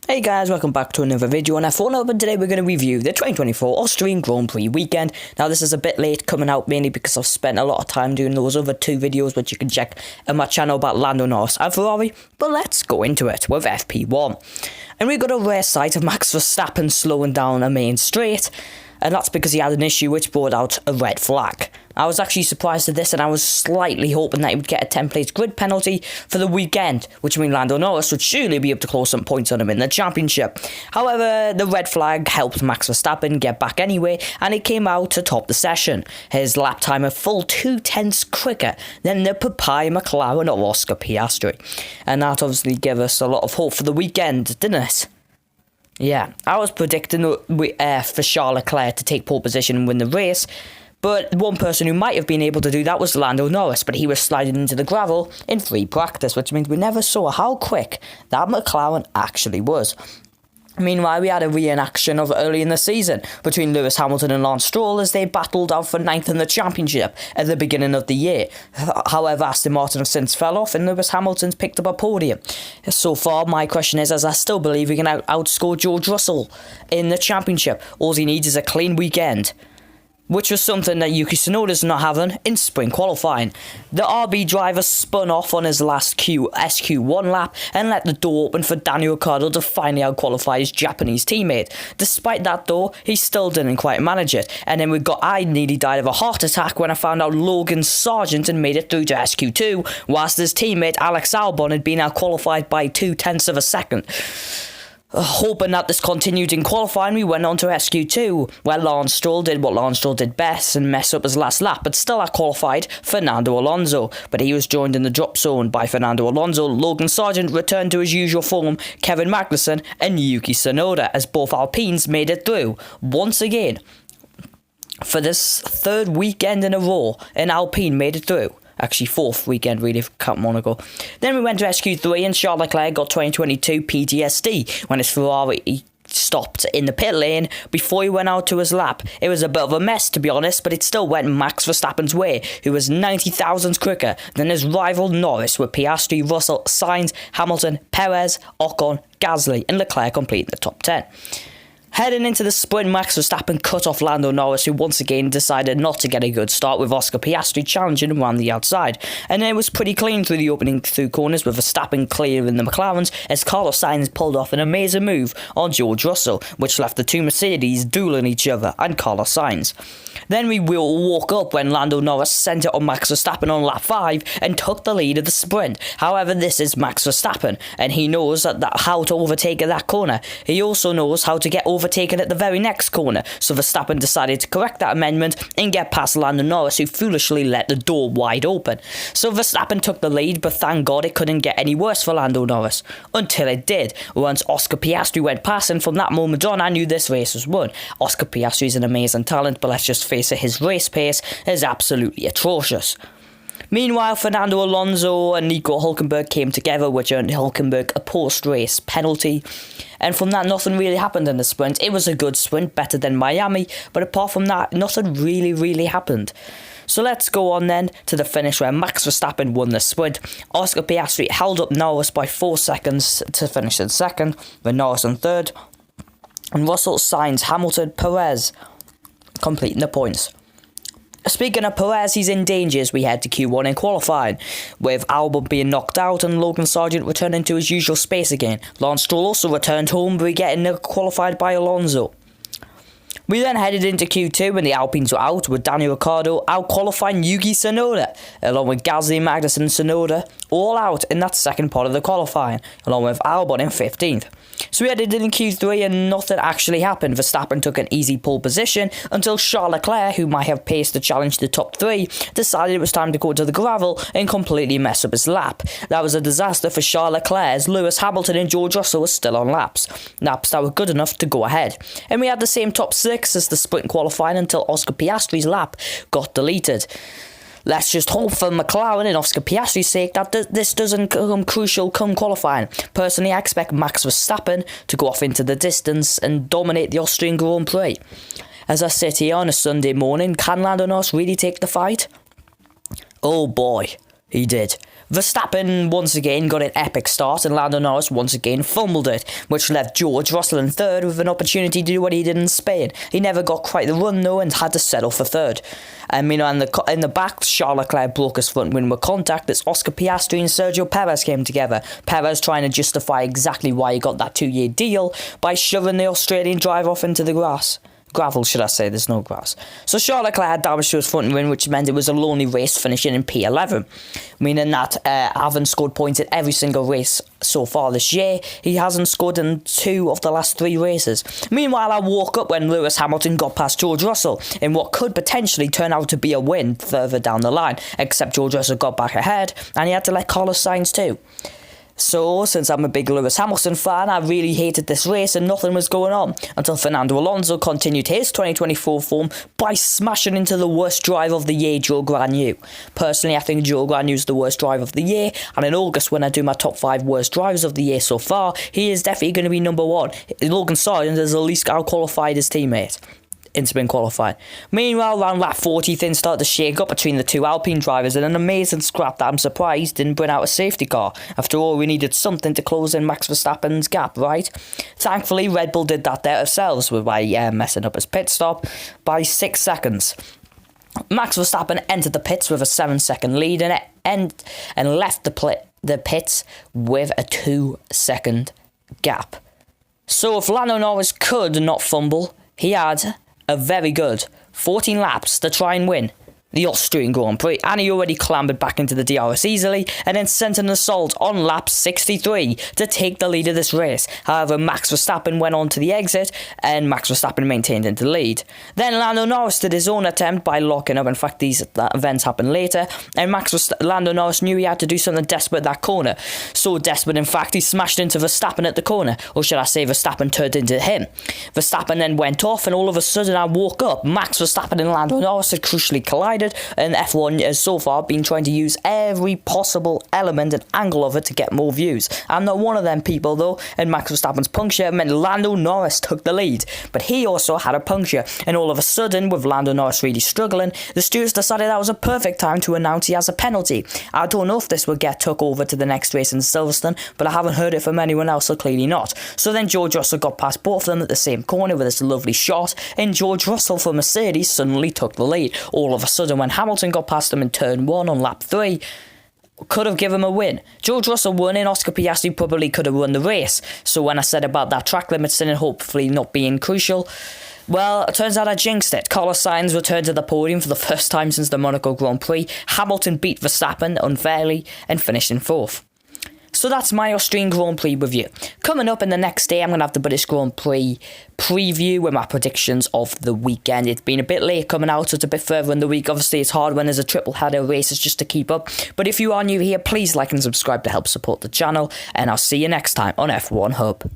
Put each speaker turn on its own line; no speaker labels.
Hey guys, welcome back to another video on F1 and today we're going to review the 2024 Austrian Grand Prix weekend. Now this is a bit late coming out mainly because I've spent a lot of time doing those other two videos which you can check on my channel about Lando Norris and Ferrari, but let's go into it with FP1. And we got a rare sight of Max Verstappen slowing down a main straight, and that's because he had an issue which brought out a red flag. I was actually surprised at this and I was slightly hoping that he would get a 10-place grid penalty for the weekend, which means Lando Norris would surely be able to close some points on him in the championship. However, the red flag helped Max Verstappen get back anyway, and it came out to top the session. His lap time a full 2/10 quicker than the Papaya McLaren of Oscar Piastri. And that obviously gave us a lot of hope for the weekend, didn't it? Yeah, I was predicting for Charles Leclerc to take pole position and win the race, but one person who might have been able to do that was Lando Norris, but he was sliding into the gravel in free practice, which means we never saw how quick that McLaren actually was. Meanwhile, we had a reenaction of early in the season between Lewis Hamilton and Lance Stroll as they battled out for 9th in the championship at the beginning of the year. However, Aston Martin have since fell off and Lewis Hamilton's picked up a podium. So far, my question is, as I still believe we can outscore George Russell in the championship. All he needs is a clean weekend, which was something that Yuki Tsunoda's not having in spring qualifying. The RB driver spun off on his last SQ1 lap and let the door open for Daniel Ricciardo to finally outqualify his Japanese teammate. Despite that though, he still didn't quite manage it. And then I nearly died of a heart attack when I found out Logan Sargent had made it through to SQ2, whilst his teammate Alex Albon had been outqualified by 0.2 of a second. Hoping that this continued in qualifying, we went on to SQ2, where Lance Stroll did what Lance Stroll did best and messed up his last lap, but still outqualified Fernando Alonso. But he was joined in the drop zone by Fernando Alonso. Logan Sargent returned to his usual form, Kevin Magnussen and Yuki Tsunoda, as both Alpines made it through. Once again, for this third weekend in a row, an Alpine made it through. Actually, fourth weekend, really, if count Monaco. Then we went to SQ3 and Charles Leclerc got 2022 PTSD when his Ferrari stopped in the pit lane before he went out to his lap. It was a bit of a mess, to be honest, but it still went Max Verstappen's way, who was 90 thousandths quicker than his rival Norris, with Piastri, Russell, Sainz, Hamilton, Perez, Ocon, Gasly and Leclerc completing the top 10. Heading into the sprint, Max Verstappen cut off Lando Norris, who once again decided not to get a good start, with Oscar Piastri challenging him around the outside. And it was pretty clean through the opening two corners, with Verstappen clearing the McLarens as Carlos Sainz pulled off an amazing move on George Russell, which left the two Mercedes dueling each other and Carlos Sainz. Then we will walk up when Lando Norris sent it on Max Verstappen on lap 5 and took the lead of the sprint. However, this is Max Verstappen, and he knows how to overtake at that corner. He also knows how to get overtaken at the very next corner, so Verstappen decided to correct that amendment and get past Lando Norris, who foolishly let the door wide open. So Verstappen took the lead, but thank God it couldn't get any worse for Lando Norris. Until it did, once Oscar Piastri went past, and from that moment on I knew this race was won. Oscar Piastri is an amazing talent, but let's just face it, his race pace is absolutely atrocious. Meanwhile, Fernando Alonso and Nico Hülkenberg came together, which earned Hülkenberg a post-race penalty. And from that, nothing really happened in the sprint. It was a good sprint, better than Miami, but apart from that, nothing really happened. So let's go on then to the finish, where Max Verstappen won the sprint. Oscar Piastri held up Norris by 4 seconds to finish in second, with Norris in third, and Russell, Sainz, Hamilton, Perez completing the points. Speaking of Perez, he's in danger as we head to Q1 in qualifying, with Albon being knocked out and Logan Sargent returning to his usual space again. Lance Stroll also returned home, but getting qualified by Alonso. We then headed into Q2 when the Alpines were out, with Daniel Ricciardo out-qualifying Yuki Tsunoda, along with Gasly, Magnussen and Tsunoda all out in that second part of the qualifying, along with Albon in 15th. So we headed in Q3 and nothing actually happened. Verstappen took an easy pole position until Charles Leclerc, who might have paced the challenge to the top 3, decided it was time to go to the gravel and completely mess up his lap. That was a disaster for Charles Leclerc, as Lewis Hamilton and George Russell were still on laps that were good enough to go ahead. And we had the same top 6 as the sprint qualifying until Oscar Piastri's lap got deleted. Let's just hope for McLaren and Oscar Piastri's sake that this doesn't come crucial come qualifying. Personally, I expect Max Verstappen to go off into the distance and dominate the Austrian Grand Prix. As I sit here on a Sunday morning, can Lando Norris really take the fight? Oh boy, he did. Verstappen once again got an epic start, and Lando Norris once again fumbled it, which left George Russell in third with an opportunity to do what he did in Spain. He never got quite the run though and had to settle for third. In the back, Charles Leclerc broke his front wing with contact as Oscar Piastri and Sergio Perez came together. Perez trying to justify exactly why he got that 2-year deal by shoving the Australian driver off into the gravel, should I say, there's no grass. So Charles Leclerc had damage to his front wing, which meant it was a lonely race, finishing in P11, meaning that having scored points in every single race so far this year, he hasn't scored in 2 of the last 3 races. Meanwhile, I woke up when Lewis Hamilton got past George Russell in what could potentially turn out to be a win further down the line, except George Russell got back ahead and he had to let Carlos Sainz too. So, since I'm a big Lewis Hamilton fan, I really hated this race and nothing was going on until Fernando Alonso continued his 2024 form by smashing into the worst driver of the year, Joe Granu. Personally, I think Joe Granu is the worst driver of the year, and in August when I do my top 5 worst drivers of the year so far, he is definitely going to be number 1. Logan Sargent is at least out-qualified his teammate in sprint qualifying. Meanwhile, around lap 40, things started to shake up between the 2 Alpine drivers in an amazing scrap that I'm surprised didn't bring out a safety car. After all, we needed something to close in Max Verstappen's gap, right? Thankfully, Red Bull did that there themselves by messing up his pit stop by 6 seconds. Max Verstappen entered the pits with a 7-second lead and left the pits with a 2-second gap. So if Lando Norris could not fumble, he had a very good 14 laps to try and win the Austrian Grand Prix, and he already clambered back into the DRS easily and then sent an assault on lap 63 to take the lead of this race. However, Max Verstappen went on to the exit and Max Verstappen maintained into the lead. Then Lando Norris did his own attempt by locking up. In fact, these events happened later, and Lando Norris knew he had to do something desperate at that corner. So desperate, in fact, he smashed into Verstappen at the corner, or should I say Verstappen turned into him. Verstappen then went off, and all of a sudden I woke up. Max Verstappen and Lando Norris had crucially collided, and F1 has so far been trying to use every possible element and angle of it to get more views. I'm not one of them people though, and Max Verstappen's puncture meant Lando Norris took the lead, but he also had a puncture, and all of a sudden, with Lando Norris really struggling, the stewards decided that was a perfect time to announce he has a penalty. I don't know if this will get took over to the next race in Silverstone, but I haven't heard it from anyone else, so clearly not. So then George Russell got past both of them at the same corner with this lovely shot, and George Russell for Mercedes suddenly took the lead. All of a sudden, when Hamilton got past him in turn 1 on lap 3, could have given him a win. George Russell won, and Oscar Piastri probably could have won the race. So when I said about that track limits and hopefully not being crucial, well, it turns out I jinxed it. Carlos Sainz returned to the podium for the first time since the Monaco Grand Prix. Hamilton beat Verstappen unfairly and finished in 4th. So that's my Austrian Grand Prix review. Coming up in the next day, I'm going to have the British Grand Prix preview with my predictions of the weekend. It's been a bit late coming out, so it's a bit further in the week. Obviously, it's hard when there's a triple header races just to keep up. But if you are new here, please like and subscribe to help support the channel. And I'll see you next time on F1 Hub.